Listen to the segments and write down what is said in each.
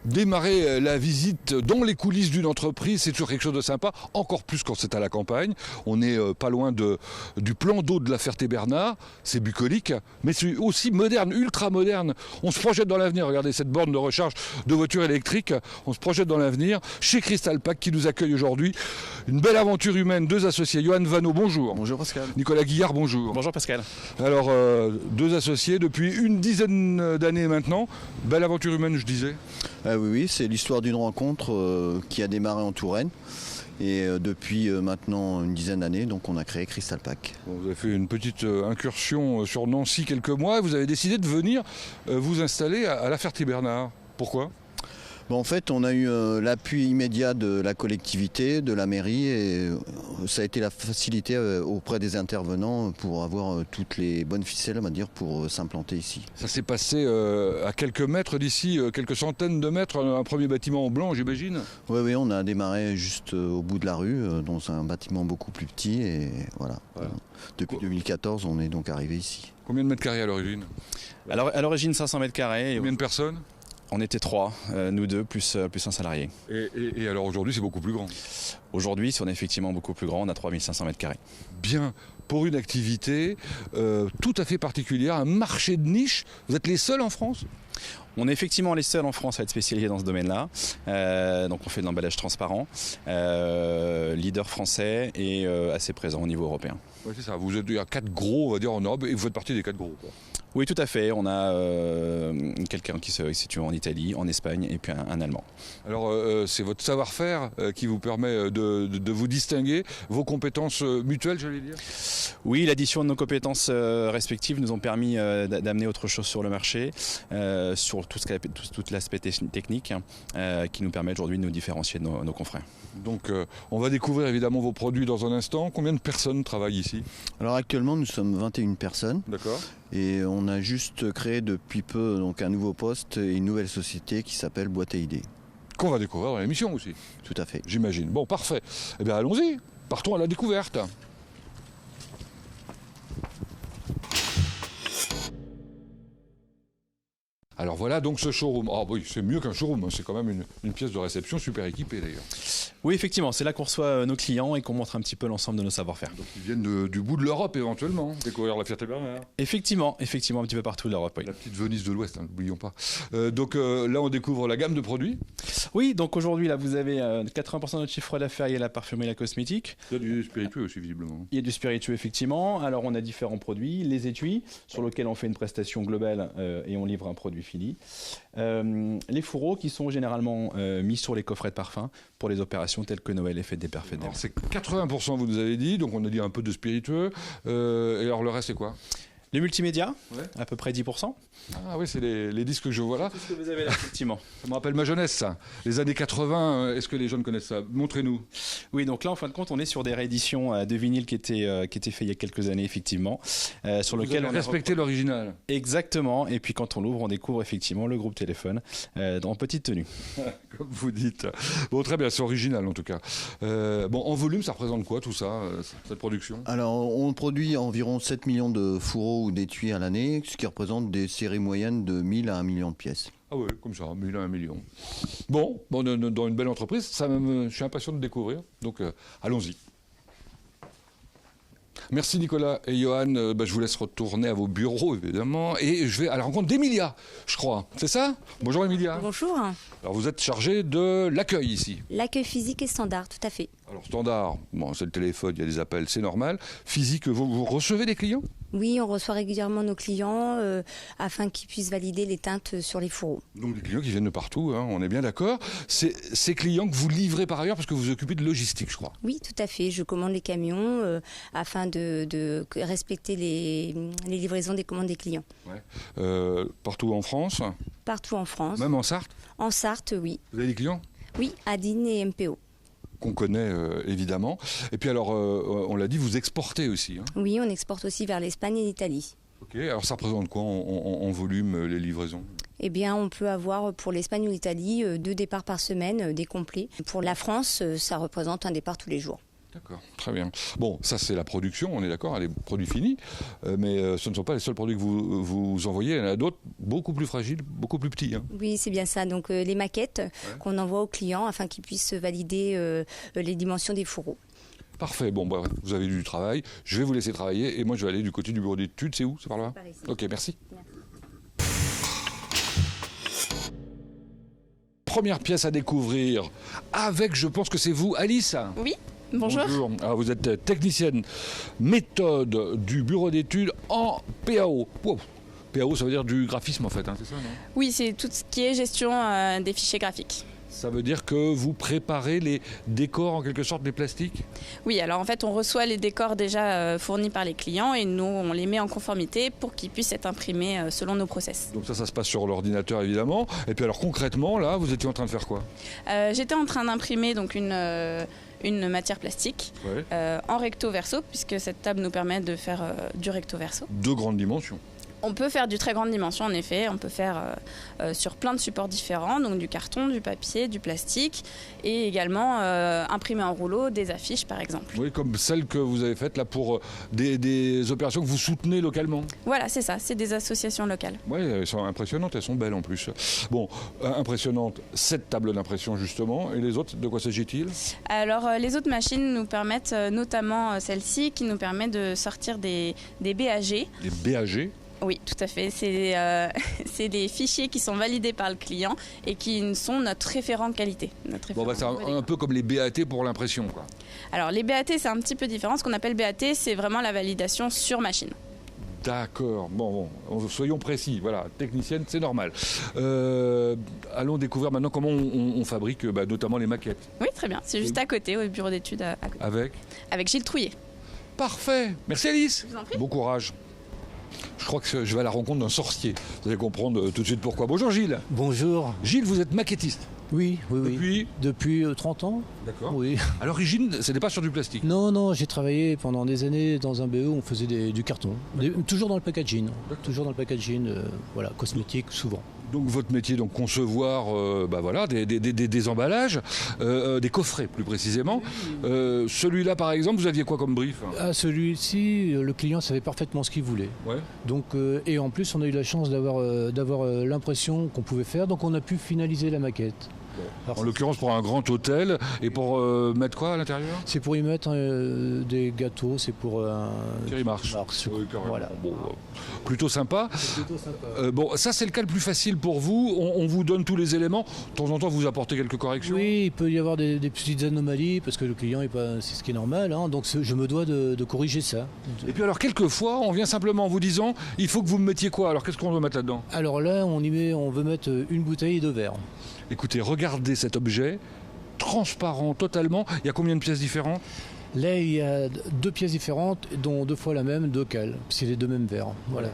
Démarrer la visite dans les coulisses d'une entreprise, c'est toujours quelque chose de sympa, encore plus quand c'est à la campagne. On n'est pas loin du plan d'eau de la Ferté-Bernard, c'est bucolique, mais c'est aussi moderne, ultra moderne. On se projette dans l'avenir, regardez cette borne de recharge de voitures électriques, on se projette dans l'avenir chez Cristalpack qui nous accueille aujourd'hui. Une belle aventure humaine, deux associés. Johan Vanneau, bonjour. Bonjour Pascal. Nicolas Guillard, bonjour. Bonjour Pascal. Alors, deux associés depuis une dizaine d'années maintenant. Belle aventure humaine, je disais. Oui, c'est l'histoire d'une rencontre qui a démarré en Touraine. Et depuis maintenant une dizaine d'années, donc on a créé Cristalpack. Bon, vous avez fait une petite incursion sur Nancy quelques mois et vous avez décidé de venir vous installer à la Ferté-Bernard. Pourquoi ? En fait, on a eu l'appui immédiat de la collectivité, de la mairie, et ça a été la facilité auprès des intervenants pour avoir toutes les bonnes ficelles, on va dire, pour s'implanter ici. Ça s'est passé à quelques mètres d'ici, quelques centaines de mètres, un premier bâtiment en blanc, j'imagine ? Oui, on a démarré juste au bout de la rue, dans un bâtiment beaucoup plus petit, et voilà. Depuis 2014, on est donc arrivé ici. Combien de mètres carrés à l'origine ? Alors, à l'origine, 500 mètres carrés. Combien de personnes ? On était 3, nous 2, plus un salarié. Et alors aujourd'hui, c'est beaucoup plus grand. Aujourd'hui, on est effectivement beaucoup plus grand, on a 3500 mètres carrés. Bien, pour une activité tout à fait particulière, un marché de niche. Vous êtes les seuls en France ? On est effectivement les seuls en France à être spécialisés dans ce domaine-là. Donc on fait de l'emballage transparent, leader français et assez présent au niveau européen. Oui, c'est ça. Vous êtes, il y a 4 gros, on va dire, en Europe, et vous faites partie des 4 gros, quoi. Oui, tout à fait. On a quelqu'un qui se situe en Italie, en Espagne et puis un Allemand. Alors, c'est votre savoir-faire qui vous permet de vous distinguer, vos compétences mutuelles, j'allais dire ? Oui, l'addition de nos compétences respectives nous ont permis d'amener autre chose sur le marché, sur tout l'aspect technique qui nous permet aujourd'hui de nous différencier de nos confrères. Donc, on va découvrir évidemment vos produits dans un instant. Combien de personnes travaillent ici ? Alors actuellement, nous sommes 21 personnes. D'accord. Et on a juste créé depuis peu donc un nouveau poste et une nouvelle société qui s'appelle Boîte et Idées. Qu'on va découvrir dans l'émission aussi. Tout à fait. J'imagine. Bon, parfait. Eh bien, allons-y. Partons à la découverte. Alors voilà donc ce showroom. Ah oui, c'est mieux qu'un showroom, c'est quand même une pièce de réception super équipée d'ailleurs. Oui, effectivement, c'est là qu'on reçoit nos clients et qu'on montre un petit peu l'ensemble de nos savoir-faire. Donc ils viennent du bout de l'Europe éventuellement, découvrir la Ferté-Bernard. Effectivement, un petit peu partout de l'Europe, oui. La petite Venise de l'Ouest, n'oublions pas. Donc là on découvre la gamme de produits. Oui, donc aujourd'hui là vous avez 80% de notre chiffre d'affaires, il y a la parfumerie et la cosmétique. Il y a du spiritueux aussi visiblement. Il y a du spiritueux effectivement, alors on a différents produits, les étuis sur lesquels on fait une prestation globale et on livre un produit fini. Les fourreaux qui sont généralement mis sur les coffrets de parfum pour les opérations telles que Noël et fête des pères, fête des mères. C'est 80% vous nous avez dit, donc on a dit un peu de spiritueux. Et alors le reste c'est quoi ? Les multimédias, à peu près 10%. Ah oui, c'est les disques que je vois là. C'est ce que vous avez là, effectivement. Ça me rappelle ma jeunesse, ça. Les années 80, est-ce que les jeunes connaissent ça ? Montrez-nous. Oui, donc là, en fin de compte, on est sur des rééditions de vinyle qui étaient faites il y a quelques années, effectivement. Sur lequel on a respecté l'original. Exactement. Et puis quand on l'ouvre, on découvre effectivement le groupe Téléphone en petite tenue. Comme vous dites. Bon, très bien, c'est original en tout cas. Bon, en volume, ça représente quoi tout ça, cette production ? Alors, on produit environ 7 millions de fourreaux ou d'étuis à l'année, ce qui représente des séries moyennes de 1000 à 1 million de pièces. Ah oui, comme ça, 1000 à 1 million. Bon, dans une belle entreprise, je suis impatient de découvrir, donc allons-y. Merci Nicolas et Johan, je vous laisse retourner à vos bureaux évidemment, et je vais à la rencontre d'Emilia, je crois, c'est ça ? Bonjour Emilia. Bonjour. Alors vous êtes chargée de l'accueil ici ? L'accueil physique et standard, tout à fait. Alors standard, bon, c'est le téléphone, il y a des appels, c'est normal. Physique, vous recevez des clients ? Oui, on reçoit régulièrement nos clients afin qu'ils puissent valider les teintes sur les fourreaux. Donc des clients qui viennent de partout, hein, on est bien d'accord. C'est ces clients que vous livrez par ailleurs parce que vous vous occupez de logistique, je crois. Oui, tout à fait. Je commande les camions afin de respecter les livraisons des commandes des clients. Ouais. Partout en France ? Partout en France. Même en Sarthe ? En Sarthe, oui. Vous avez des clients ? Oui, Adine et MPO. Qu'on connaît évidemment. Et puis alors, on l'a dit, vous exportez aussi. Hein. Oui, on exporte aussi vers l'Espagne et l'Italie. Ok, alors ça représente quoi en volume, les livraisons ? eh bien, on peut avoir pour l'Espagne ou l'Italie 2 départs par semaine, des complets. Pour la France, ça représente un départ tous les jours. D'accord, très bien. Bon, ça c'est la production, on est d'accord, les produits finis, mais ce ne sont pas les seuls produits que vous envoyez, il y en a d'autres beaucoup plus fragiles, beaucoup plus petits. Hein. Oui, c'est bien ça. Donc les maquettes qu'on envoie aux clients afin qu'ils puissent valider les dimensions des fourreaux. Parfait, bon, bah, vous avez du travail, je vais vous laisser travailler et moi je vais aller du côté du bureau d'études, c'est où? C'est par là? Par ici. Ok, merci. Première pièce à découvrir avec, je pense que c'est vous, Alice? Oui, bonjour. Alors, vous êtes technicienne méthode du bureau d'études en PAO. Wow. PAO, ça veut dire du graphisme en fait, hein, c'est ça, non? Oui, c'est tout ce qui est gestion des fichiers graphiques. Ça veut dire que vous préparez les décors en quelque sorte des plastiques? Oui, alors en fait, on reçoit les décors déjà fournis par les clients et nous, on les met en conformité pour qu'ils puissent être imprimés selon nos process. Donc ça se passe sur l'ordinateur évidemment. Et puis alors concrètement, là, vous étiez en train de faire quoi? J'étais en train d'imprimer donc une matière plastique en recto verso, puisque cette table nous permet de faire du recto verso. 2 grandes dimensions. On peut faire du très grande dimension en effet, on peut faire sur plein de supports différents, donc du carton, du papier, du plastique et également imprimer en rouleau des affiches par exemple. Oui, comme celle que vous avez faite là pour des opérations que vous soutenez localement. Voilà, c'est ça, c'est des associations locales. Oui, elles sont impressionnantes, elles sont belles en plus. Bon, impressionnante cette table d'impression justement, et les autres, de quoi s'agit-il? Alors les autres machines nous permettent, notamment celle-ci, qui nous permet de sortir des BAG. Des BAG? Oui, tout à fait. C'est des fichiers qui sont validés par le client et qui sont notre référent qualité. Bon, bah, c'est un peu comme les BAT pour l'impression, quoi. Alors, les BAT, c'est un petit peu différent. Ce qu'on appelle BAT, c'est vraiment la validation sur machine. D'accord. Bon, soyons précis. Voilà, technicienne, c'est normal. Allons découvrir maintenant comment on fabrique notamment les maquettes. Oui, très bien. C'est juste à côté, au bureau d'études. À côté. Avec Gilles Trouillet. Parfait. Merci Alice. Je vous en prie. Bon courage. Je crois que je vais à la rencontre d'un sorcier. Vous allez comprendre tout de suite pourquoi. Bonjour Gilles. Bonjour. Gilles, vous êtes maquettiste. Oui. Depuis 30 ans. D'accord. Oui. À l'origine, ce n'est pas sur du plastique. Non, j'ai travaillé pendant des années dans un BE où on faisait du carton. Toujours dans le packaging. Voilà, cosmétique souvent. Donc votre métier, donc concevoir des emballages, des coffrets plus précisément. Celui-là par exemple, vous aviez quoi comme brief? Celui-ci, le client savait parfaitement ce qu'il voulait. Ouais. Donc, et en plus, on a eu la chance d'avoir l'impression qu'on pouvait faire, donc on a pu finaliser la maquette. En l'occurrence pour un grand hôtel, et pour mettre quoi à l'intérieur? C'est pour y mettre des gâteaux, c'est pour Thierry Marx. Oui, voilà. Bon, plutôt sympa. Plutôt sympa. Bon, ça c'est le cas le plus facile pour vous. On vous donne tous les éléments. De temps en temps, vous apportez quelques corrections. Oui, il peut y avoir des petites anomalies parce que le client c'est ce qui est normal. Hein, donc je me dois de corriger ça. Et puis alors quelquefois, on vient simplement en vous disant, il faut que vous me mettiez quoi? Alors qu'est-ce qu'on veut mettre là-dedans? Alors là, on veut mettre une bouteille de verre. Écoutez, regardez cet objet, transparent totalement. Il y a combien de pièces différentes? Là, il y a 2 pièces différentes, dont 2 fois la même, 2 cales. C'est les 2 mêmes verres. Voilà.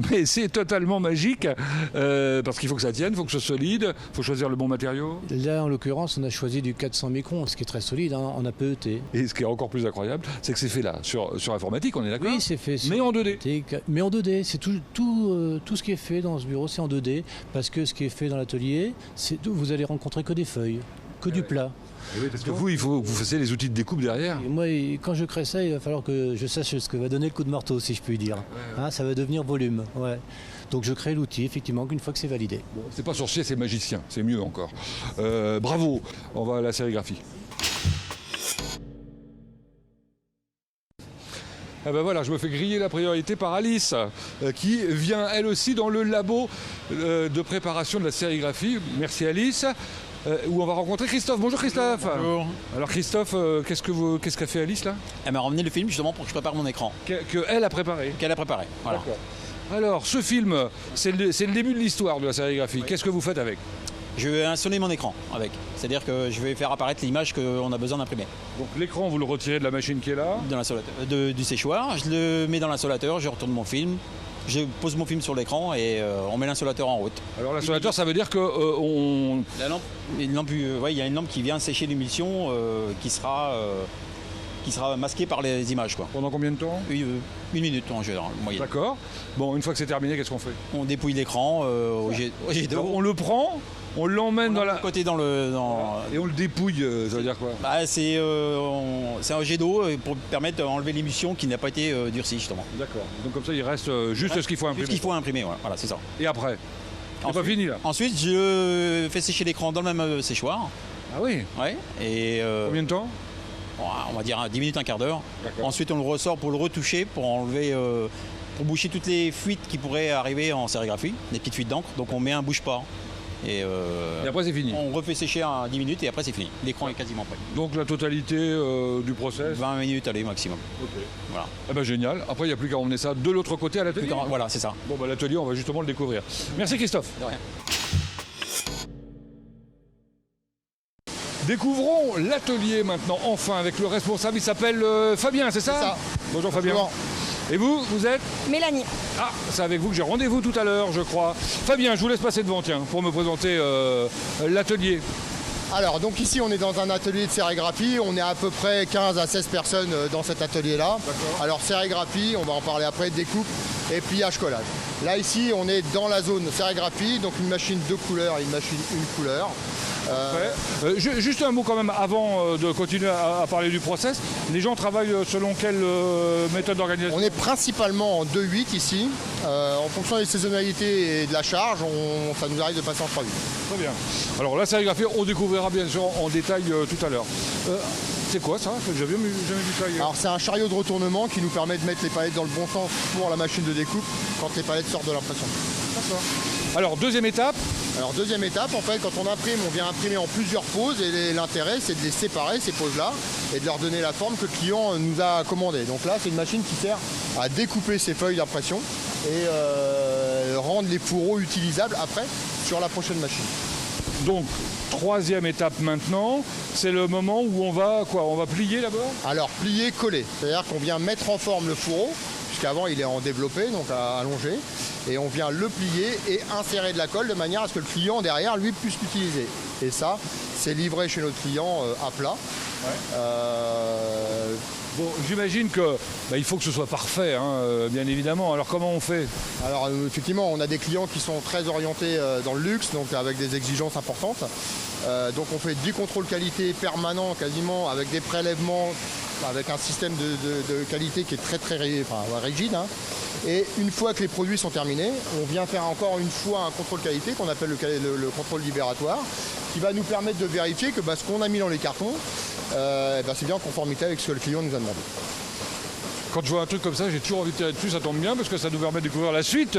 Mais c'est totalement magique, parce qu'il faut que ça tienne, il faut que ce soit solide, il faut choisir le bon matériau. Là, en l'occurrence, on a choisi du 400 microns, ce qui est très solide, en APET. Et ce qui est encore plus incroyable, c'est que c'est fait là, sur informatique, on est d'accord? Oui, c'est fait. Mais en 2D. Mais en 2D, c'est tout ce qui est fait dans ce bureau, c'est en 2D, parce que ce qui est fait dans l'atelier, vous allez rencontrer que des feuilles, que du plat. Et oui, parce que vous, il faut que vous fassiez les outils de découpe derrière. Et moi, quand je crée ça, il va falloir que je sache ce que va donner le coup de marteau, si je puis dire. Hein, ça va devenir volume. Ouais. Donc je crée l'outil, effectivement, qu'une fois que c'est validé. Bon, c'est pas sorcier, c'est magicien, c'est mieux encore. Bravo, on va à la sérigraphie. Ah ben voilà, je me fais griller la priorité par Alice, qui vient elle aussi dans le labo de préparation de la sérigraphie. Merci Alice. Où on va rencontrer Christophe. Bonjour Christophe. Bonjour. Alors Christophe, qu'est-ce qu'a fait Alice là? Elle m'a ramené le film justement pour que je prépare mon écran. Qu'elle a préparé. Qu'elle a préparé. Voilà. D'accord. Alors ce film, c'est le début de l'histoire de la sérigraphie. Oui. Qu'est-ce que vous faites avec? Je vais installer mon écran avec. C'est-à-dire que je vais faire apparaître l'image qu'on a besoin d'imprimer. Donc l'écran, vous le retirez de la machine qui est là? Du séchoir, je le mets dans l'instalateur, je retourne mon film. Je pose mon film sur l'écran et on met l'instalateur en route. Alors l'instalateur, ça veut dire que La lampe, il y a une lampe qui vient sécher l'émission qui sera qui sera masqué par les images, quoi. Pendant combien de temps? Une minute en général, moyenne. D'accord. Bon, une fois que c'est terminé, qu'est-ce qu'on fait? On dépouille l'écran au jet d'eau. On le prend, on l'emmène dans la... côté dans Et on le dépouille, ça veut dire quoi? Bah, c'est un jet d'eau pour permettre d'enlever l'émission qui n'a pas été durcie, justement. D'accord. Donc comme ça, il reste juste ce qu'il faut imprimer. Juste ce qu'il faut imprimer, voilà, c'est ça. Et après? C'est pas fini là? Ensuite, je fais sécher l'écran dans le même séchoir. Ah oui? Ouais. Et combien de temps? on va dire 10 minutes, un quart d'heure. Ensuite, on le ressort pour le retoucher, pour enlever, pour boucher toutes les fuites qui pourraient arriver en sérigraphie, des petites fuites d'encre. Donc on met un bouche-pas. Et après c'est fini. On refait sécher 10 minutes et après c'est fini. L'écran est quasiment prêt. Donc la totalité du process? 20 minutes, allez, maximum. Ok. Voilà. Eh ben génial. Après il n'y a plus qu'à emmener ça de l'autre côté à l'atelier. Voilà, c'est ça. Bon bah l'atelier, on va justement le découvrir. Merci Christophe. De rien. Découvrons l'atelier maintenant, enfin, avec le responsable. Il s'appelle Fabien, c'est ça? C'est ça. Bonjour Fabien. Et vous êtes? Mélanie. Ah, c'est avec vous que j'ai rendez-vous tout à l'heure, je crois. Fabien, je vous laisse passer devant, tiens, pour me présenter l'atelier. Alors, donc ici, on est dans un atelier de sérigraphie. On est à peu près 15 à 16 personnes dans cet atelier-là. Alors, sérigraphie, on va en parler après, découpe et pliage collage. Là, ici, on est dans la zone sérigraphie, donc une machine 2 couleurs et une machine 1 couleur. Juste un mot quand même avant de continuer à parler du process. Les gens travaillent selon quelle méthode d'organisation? On est principalement en 2-8 ici. En fonction des saisonnalités et de la charge, ça nous arrive de passer en 3-8. Très bien. Alors la sérigraphie, on découvrira bien sûr en détail tout à l'heure. C'est quoi ça? J'ai jamais vu ça hier. Alors c'est un chariot de retournement qui nous permet de mettre les palettes dans le bon sens pour la machine de découpe quand les palettes sortent de l'impression. D'accord. Alors deuxième étape. Alors deuxième étape, en fait, quand on imprime, on vient imprimer en plusieurs poses et l'intérêt, c'est de les séparer, ces poses-là, et de leur donner la forme que le client nous a commandée. Donc là, c'est une machine qui sert à découper ces feuilles d'impression et rendre les fourreaux utilisables après sur la prochaine machine. Donc, troisième étape maintenant, c'est le moment où on va quoi? On va plier d'abord? Alors, plier, coller. C'est-à-dire qu'on vient mettre en forme le fourreau, puisqu'avant il est en développé, donc allongé, et on vient le plier et insérer de la colle de manière à ce que le client derrière, lui, puisse l'utiliser. Et ça, c'est livré chez notre client à plat. Ouais. Bon, j'imagine que il faut que ce soit parfait, hein, bien évidemment. Alors comment on fait? Alors effectivement, on a des clients qui sont très orientés dans le luxe, donc avec des exigences importantes. Donc on fait du contrôle qualité permanent quasiment, avec des prélèvements, avec un système de qualité qui est très rigide. Hein. Et une fois que les produits sont terminés, on vient faire encore une fois un contrôle qualité qu'on appelle le contrôle libératoire, qui va nous permettre de vérifier que ce qu'on a mis dans les cartons, c'est bien en conformité avec ce que le client nous a demandé. Quand je vois un truc comme ça, j'ai toujours envie de tirer dessus, ça tombe bien parce que ça nous permet de découvrir la suite.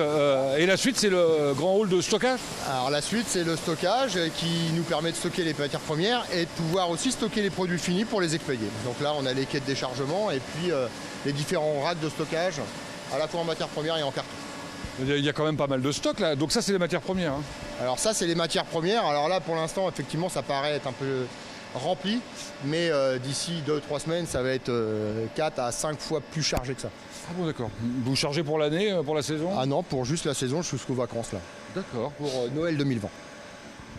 Et la suite, c'est le grand hall de stockage? Alors la suite, c'est le stockage qui nous permet de stocker les matières premières et de pouvoir aussi stocker les produits finis pour les expédier. Donc là, on a les quais de déchargement et puis les différents racks de stockage, à la fois en matières premières et en carton. Il y a quand même pas mal de stock là, donc ça c'est les matières premières. Hein. Alors ça c'est les matières premières, alors là pour l'instant effectivement ça paraît être un peu rempli, mais d'ici 2-3 semaines ça va être 4 à 5 fois plus chargé que ça. Ah bon d'accord, vous chargez pour l'année, pour la saison? Ah non, pour juste la saison jusqu'aux vacances là. D'accord. Pour Noël 2020.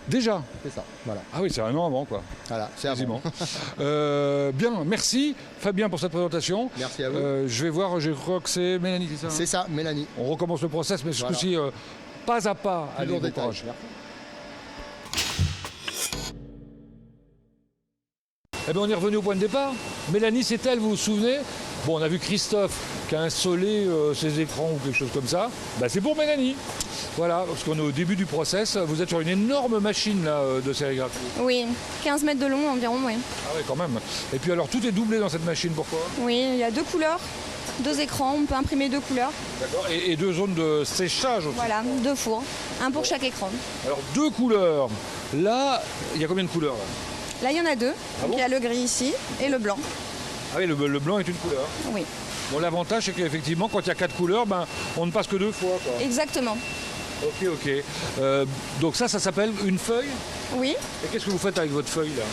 Déjà? C'est ça, voilà. Ah oui, c'est un an avant quoi. Voilà, c'est avant. Bien, merci Fabien pour cette présentation. Merci à vous. Je vais voir, je crois que c'est Mélanie, c'est ça? C'est ça, Mélanie. On recommence le process, mais ce coup-ci, pas à pas. Allez, bon courage. Eh bien, on est revenu au point de départ. Mélanie, c'est elle, vous vous souvenez? Bon, on a vu Christophe qui a installé ses écrans ou quelque chose comme ça. C'est pour Mélanie. Voilà, parce qu'on est au début du process. Vous êtes sur une énorme machine là, de sérigraphie. Oui, 15 mètres de long environ, oui. Ah oui, quand même. Et puis alors, tout est doublé dans cette machine, pourquoi? Oui, il y a 2 couleurs, 2 écrans, on peut imprimer 2 couleurs. D'accord. Et 2 zones de séchage aussi. Voilà, 2 fours, un pour chaque écran. Alors, 2 couleurs. Là, il y a combien de couleurs là? Là, il y en a 2. Ah bon? Il y a le gris ici et le blanc. Ah oui, le blanc est une couleur. Oui. Bon, l'avantage, c'est qu'effectivement, quand il y a 4 couleurs, on ne passe que 2 fois. Quoi. Exactement. Ok. Donc ça s'appelle une feuille? Oui. Et qu'est-ce que vous faites avec votre feuille là?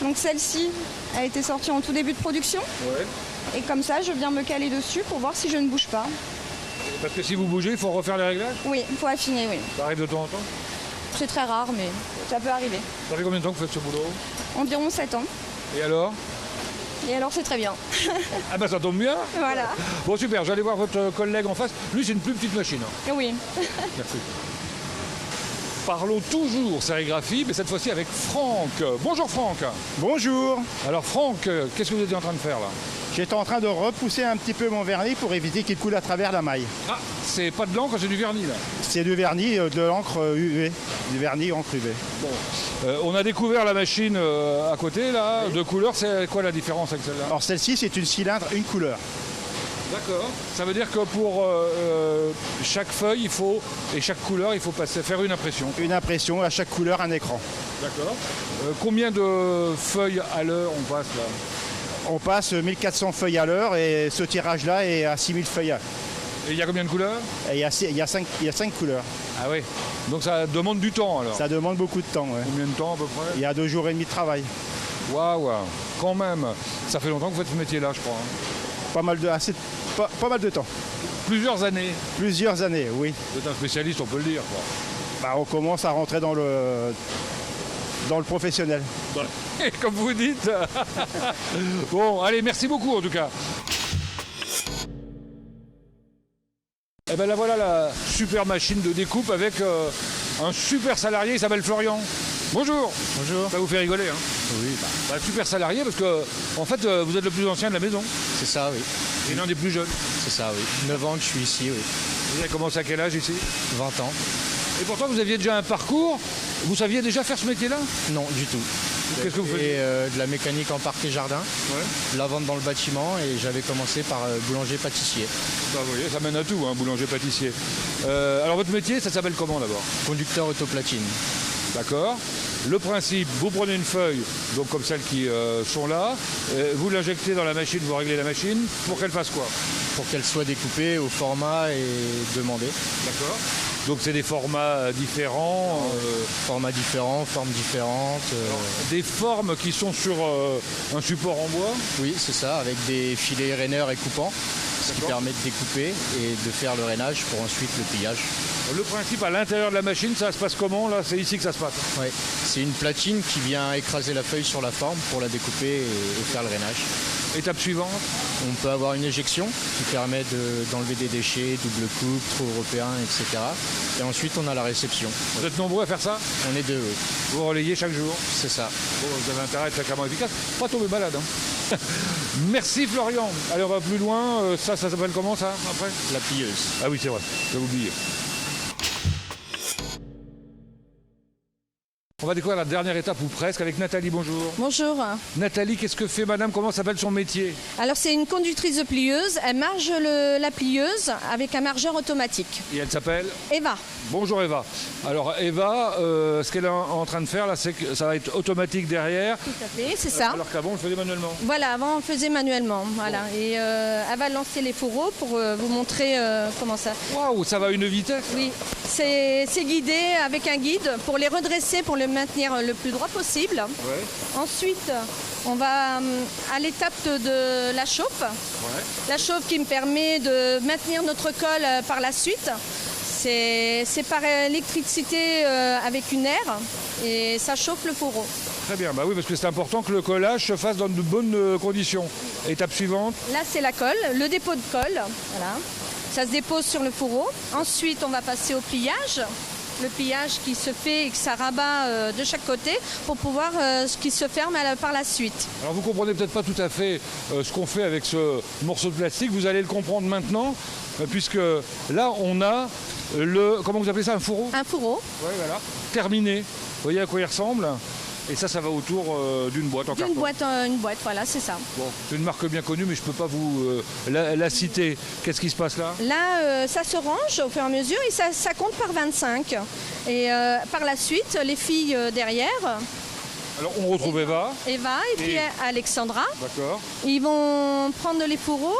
Donc celle-ci a été sortie en tout début de production. Ouais. Et comme ça, je viens me caler dessus pour voir si je ne bouge pas. Parce que si vous bougez, il faut refaire les réglages? Oui, il faut affiner, oui. Ça arrive de temps en temps? C'est très rare, mais ça peut arriver. Ça fait combien de temps que vous faites ce boulot? Environ 7 ans. Et alors? Et alors c'est très bien. Ah ben ça tombe bien. Voilà. Bon super, j'allais voir votre collègue en face. Lui c'est une plus petite machine. Oui. Merci. Parlons toujours sérigraphie, mais cette fois-ci avec Franck. Bonjour Franck. Bonjour. Alors Franck, qu'est-ce que vous étiez en train de faire là? J'étais en train de repousser un petit peu mon vernis pour éviter qu'il coule à travers la maille. Ah, c'est pas de l'encre, c'est du vernis là. C'est du vernis, de l'encre UV. Du vernis encre UV. Bon. On a découvert la machine à côté là, de couleur. C'est quoi la différence avec celle-là? Alors celle-ci, c'est une cylindre, une couleur. D'accord. Ça veut dire que pour chaque feuille, et chaque couleur, il faut faire une impression. Une impression, à chaque couleur, un écran. D'accord. Combien de feuilles à l'heure on passe là? On passe 1400 feuilles à l'heure et ce tirage-là est à 6000 feuilles. Et il y a combien de couleurs? Et il y a 5 couleurs. Ah oui. Donc ça demande du temps alors? Ça demande beaucoup de temps. Ouais. Combien de temps à peu près? Il y a 2 jours et demi de travail. Waouh, quand même. Ça fait longtemps que vous faites ce métier-là, je crois. Pas mal de temps. Plusieurs années? Plusieurs années, oui. Vous êtes un spécialiste, on peut le dire, quoi. Bah, on commence à rentrer dans le professionnel. Comme vous dites. Bon, allez, merci beaucoup en tout cas. Et bien là voilà la super machine de découpe avec un super salarié, il s'appelle Florian. Bonjour. Bonjour. Ça vous fait rigoler, hein? Oui. Super salarié parce que en fait vous êtes le plus ancien de la maison. C'est ça, oui. Et l'un des plus jeunes. C'est ça, oui. 9 ans que je suis ici, oui. Vous avez commencé à quel âge ici? 20 ans. Et pourtant vous aviez déjà un parcours. Vous saviez déjà faire ce métier-là? Non, du tout. Qu'est-ce que vous faisiez? De la mécanique en parc et jardin, de la vente dans le bâtiment et j'avais commencé par boulanger-pâtissier. Bah, vous voyez, ça mène à tout, hein, boulanger-pâtissier. Alors votre métier, ça s'appelle comment d'abord? Conducteur autoplatine. D'accord. Le principe, vous prenez une feuille, donc comme celles qui sont là, vous l'injectez dans la machine, vous réglez la machine, pour qu'elle fasse quoi? Pour qu'elle soit découpée au format et demandé. D'accord. Donc c'est des formats différents. Formats différents, formes différentes. Des formes qui sont sur un support en bois? Oui, c'est ça, avec des filets raineurs et coupants, ce qui permet de découper et de faire le rainage pour ensuite le pliage. Le principe à l'intérieur de la machine, ça se passe comment là? C'est ici que ça se passe? Oui, c'est une platine qui vient écraser la feuille sur la forme pour la découper et faire le rainage. Étape suivante? On peut avoir une éjection qui permet d'enlever des déchets, double coupe, trou européen, etc. Et ensuite, on a la réception. Vous êtes nombreux à faire ça? On est 2, oui. Vous relayez chaque jour? C'est ça. Bon, vous avez intérêt à être sacrément efficace. Pas tomber malade. Hein. Merci Florian. Allez, on va plus loin. Ça s'appelle comment ça après? La plieuse. Ah oui, c'est vrai. J'avais oublié. On va découvrir la dernière étape ou presque avec Nathalie, bonjour. Bonjour. Nathalie, qu'est-ce que fait madame? Comment s'appelle son métier? Alors c'est une conductrice de plieuse, elle marge la plieuse avec un margeur automatique. Et elle s'appelle? Eva. Bonjour Eva. Alors Eva, ce qu'elle est en train de faire là, c'est que ça va être automatique derrière. Tout à fait, c'est ça. Alors qu'avant on le faisait manuellement. Voilà, avant on le faisait manuellement. Voilà. Bon. Et elle va lancer les fourreaux pour vous montrer comment ça. Waouh, ça va à une vitesse? Oui, c'est guidé avec un guide pour les redresser, pour le maintenir le plus droit possible. Ouais. Ensuite, on va à l'étape de la chauffe. Ouais. La chauffe qui me permet de maintenir notre colle par la suite. C'est par électricité avec une aire et ça chauffe le fourreau. Très bien, bah oui, parce que c'est important que le collage se fasse dans de bonnes conditions. Étape suivante? Là, c'est la colle, le dépôt de colle. Voilà. Ça se dépose sur le fourreau. Ensuite, on va passer au pliage. Le pliage qui se fait et que ça rabat de chaque côté pour pouvoir qui se ferme par la suite. Alors vous comprenez peut-être pas tout à fait ce qu'on fait avec ce morceau de plastique. Vous allez le comprendre maintenant, puisque là on a comment vous appelez ça, un fourreau? Un fourreau. Oui, voilà. Terminé. Vous voyez à quoi il ressemble? Et ça va autour d'une boîte en carton. Une boîte, voilà, c'est ça. Bon, c'est une marque bien connue, mais je ne peux pas vous la citer. Qu'est-ce qui se passe là? Là, ça se range au fur et à mesure et ça compte par 25. Et par la suite, les filles derrière. Alors on retrouve Eva et puis Alexandra. D'accord. Ils vont prendre les fourreaux,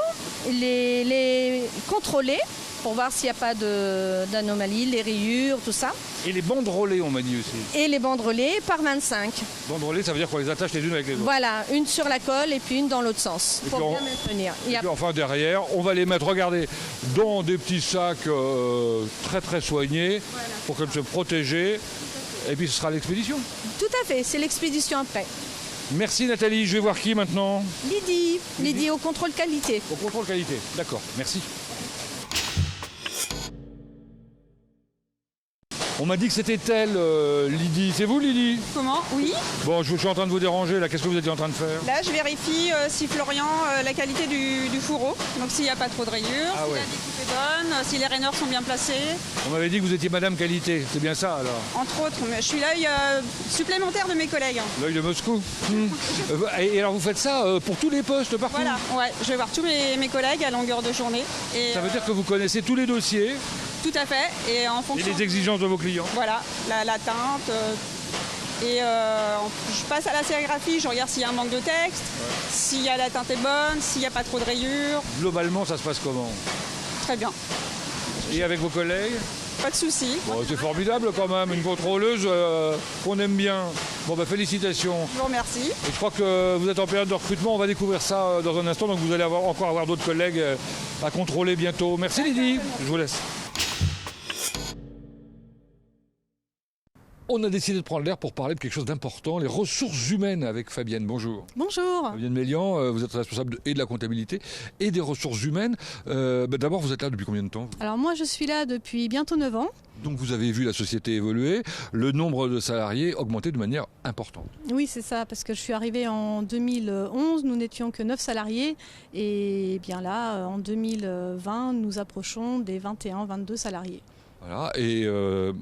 les contrôler pour voir s'il n'y a pas d'anomalie, les rayures, tout ça. Et les banderolés, on m'a dit aussi. Et les banderolés par 25. Banderolés, ça veut dire qu'on les attache les unes avec les autres. Voilà, une sur la colle et puis une dans l'autre sens, pour bien maintenir. Et puis enfin derrière, on va les mettre, regardez, dans des petits sacs très très soignés, pour qu'elles soient protégées. Et puis ce sera l'expédition. Tout à fait, c'est l'expédition après. Merci Nathalie, je vais voir qui maintenant? Lydie au contrôle qualité. Au contrôle qualité, d'accord, merci. On m'a dit que c'était elle, Lydie. C'est vous, Lydie? Comment? Oui. Bon, je suis en train de vous déranger, là. Qu'est-ce que vous étiez en train de faire? Là, je vérifie si Florian, la qualité du fourreau. Donc, s'il n'y a pas trop de rayures, si la découpe est bonne, si les rainures sont bien placées. On m'avait dit que vous étiez Madame Qualité. C'est bien ça, alors? Entre autres, je suis l'œil supplémentaire de mes collègues. L'œil de Moscou. Et alors, vous faites ça pour tous les postes, partout? Voilà, ouais. Je vais voir tous mes collègues à longueur de journée. Et, ça veut dire que vous connaissez tous les dossiers? Tout à fait. Et en fonction... Et les exigences de vos clients? Voilà, la teinte. Je passe à la sérigraphie, je regarde s'il y a un manque de texte, si la teinte est bonne, s'il n'y a pas trop de rayures. Globalement, ça se passe comment? Très bien. Et avec vos collègues? Pas de soucis. Bon, c'est formidable quand même, une contrôleuse qu'on aime bien. Bon, bah félicitations. Je vous remercie. Et je crois que vous êtes en période de recrutement, on va découvrir ça dans un instant, donc vous allez encore avoir d'autres collègues à contrôler bientôt. Merci Lydie, je vous laisse. On a décidé de prendre l'air pour parler de quelque chose d'important, les ressources humaines avec Fabienne. Bonjour. Bonjour. Fabienne Mélian, vous êtes responsable de la comptabilité et des ressources humaines. D'abord, vous êtes là depuis combien de temps? Alors moi, je suis là depuis bientôt 9 ans. Donc vous avez vu la société évoluer, le nombre de salariés augmenter de manière importante. Oui, c'est ça, parce que je suis arrivée en 2011, nous n'étions que 9 salariés. Et bien là, en 2020, nous approchons des 21-22 salariés. Voilà, et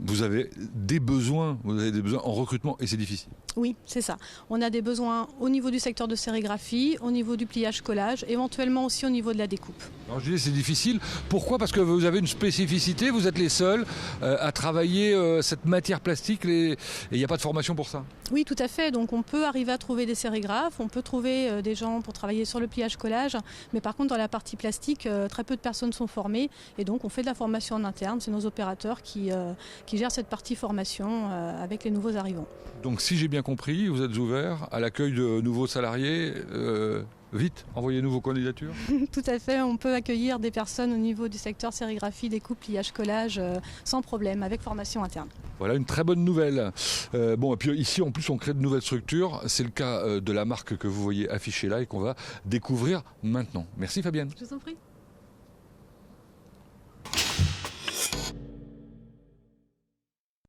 vous avez des besoins en recrutement et c'est difficile. Oui, c'est ça. On a des besoins au niveau du secteur de sérigraphie, au niveau du pliage-collage, éventuellement aussi au niveau de la découpe. Alors je dis c'est difficile. Pourquoi? Parce que vous avez une spécificité, vous êtes les seuls à travailler cette matière plastique et il n'y a pas de formation pour ça. Oui, tout à fait. Donc on peut arriver à trouver des sérigraphes, on peut trouver des gens pour travailler sur le pliage-collage, mais par contre dans la partie plastique, très peu de personnes sont formées et donc on fait de la formation en interne. C'est nos opérateurs qui gèrent cette partie formation avec les nouveaux arrivants. Donc si j'ai bien compris, vous êtes ouvert à l'accueil de nouveaux salariés. Vite, envoyez-nous vos candidatures. Tout à fait, on peut accueillir des personnes au niveau du secteur sérigraphie, découpe, pliage, collage, sans problème, avec formation interne. Voilà une très bonne nouvelle. Bon, et puis ici, en plus, on crée de nouvelles structures. C'est le cas de la marque que vous voyez affichée là et qu'on va découvrir maintenant. Merci Fabienne. Je vous en prie.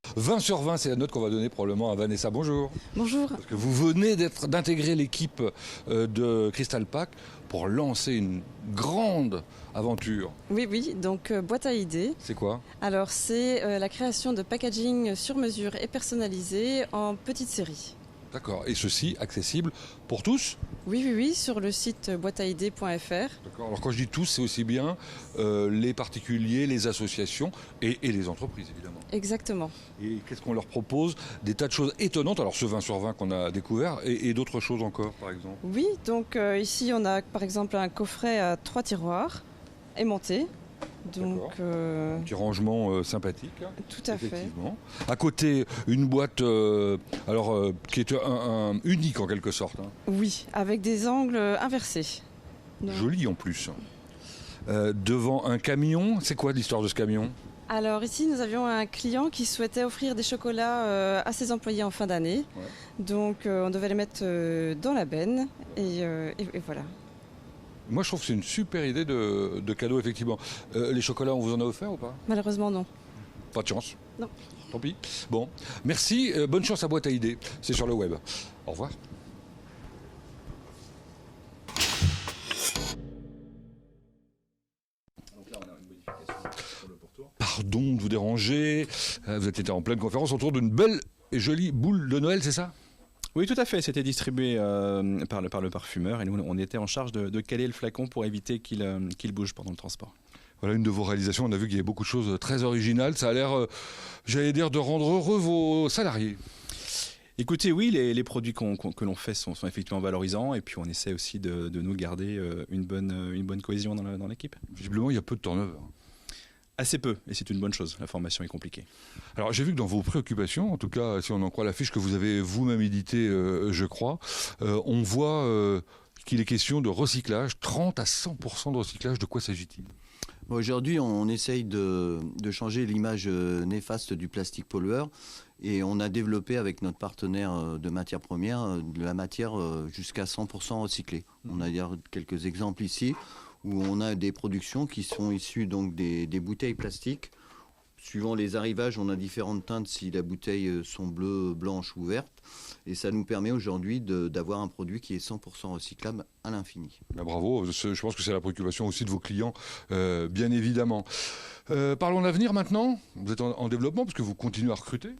« 20 sur 20 », c'est la note qu'on va donner probablement à Vanessa. Bonjour. Bonjour. Parce que vous venez d'intégrer l'équipe de Crystal Pack pour lancer une grande aventure. Oui, donc boîte à idées. C'est quoi? Alors c'est la création de packaging sur mesure et personnalisé en petite série. D'accord, et ceci accessible pour tous? Oui, sur le site boîteaidées.fr. D'accord, alors quand je dis tous, c'est aussi bien les particuliers, les associations et les entreprises évidemment. Exactement. Et qu'est-ce qu'on leur propose? Des tas de choses étonnantes, alors ce 20 sur 20 qu'on a découvert et d'autres choses encore par exemple. Oui, donc ici on a par exemple un coffret à 3 tiroirs aimantés. Donc, un petit rangement sympathique. Tout à effectivement. Fait. À côté, une boîte qui est unique en quelque sorte. Hein. Oui, avec des angles inversés. Donc... Joli en plus. Devant un camion, c'est quoi l'histoire de ce camion? Alors ici, nous avions un client qui souhaitait offrir des chocolats à ses employés en fin d'année. Ouais. Donc on devait les mettre dans la benne et voilà. Moi, je trouve que c'est une super idée de cadeau, effectivement. Les chocolats, on vous en a offert ou pas? Malheureusement, non. Pas de chance? Non. Tant pis. Bon, merci. Bonne chance à Boîte à idées. C'est sur le web. Au revoir. Pardon de vous déranger. Vous êtes en pleine conférence autour d'une belle et jolie boule de Noël, c'est ça? Oui, tout à fait. C'était distribué par le parfumeur et nous, on était en charge de caler le flacon pour éviter qu'il bouge pendant le transport. Voilà une de vos réalisations. On a vu qu'il y avait beaucoup de choses très originales. Ça a l'air, j'allais dire, de rendre heureux vos salariés. Écoutez, oui, les produits que l'on fait sont effectivement valorisants et puis on essaie aussi de nous garder une bonne cohésion dans l'équipe. Visiblement, il y a peu de turnover. Assez peu, et c'est une bonne chose. La formation est compliquée. Alors j'ai vu que dans vos préoccupations, en tout cas si on en croit la fiche que vous avez vous-même éditée, je crois, on voit qu'il est question de recyclage, 30 à 100% de recyclage. De quoi s'agit-il ? Aujourd'hui, on essaye de changer l'image néfaste du plastique pollueur et on a développé avec notre partenaire de matières premières de la matière jusqu'à 100% recyclée. On a quelques exemples ici où on a des productions qui sont issues donc des bouteilles plastiques. Suivant les arrivages, on a différentes teintes si les bouteilles sont bleues, blanches ou vertes. Et ça nous permet aujourd'hui d'avoir un produit qui est 100% recyclable à l'infini. Ben bravo, je pense que c'est la préoccupation aussi de vos clients, bien évidemment. Parlons d'avenir maintenant. Vous êtes en développement parce que vous continuez à recruter.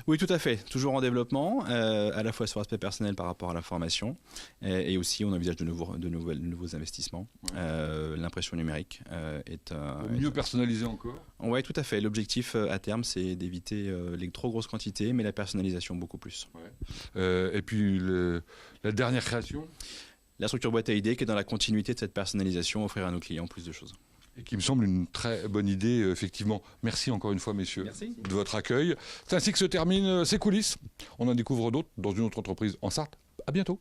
Oui, tout à fait. Toujours en développement, à la fois sur l'aspect personnel par rapport à la formation et aussi on envisage de nouveaux investissements. L'impression numérique est... mieux personnaliser encore. Oui, tout à fait. L'objectif à terme, c'est d'éviter les trop grosses quantités, mais la personnalisation beaucoup plus. Ouais. Et puis la dernière création, la structure boîte à idées qui est dans la continuité de cette personnalisation, offrir à nos clients plus de choses. Et qui me semble une très bonne idée, effectivement. Merci encore une fois, messieurs, de votre accueil. C'est ainsi que se terminent ces coulisses. On en découvre d'autres dans une autre entreprise en Sarthe. À bientôt.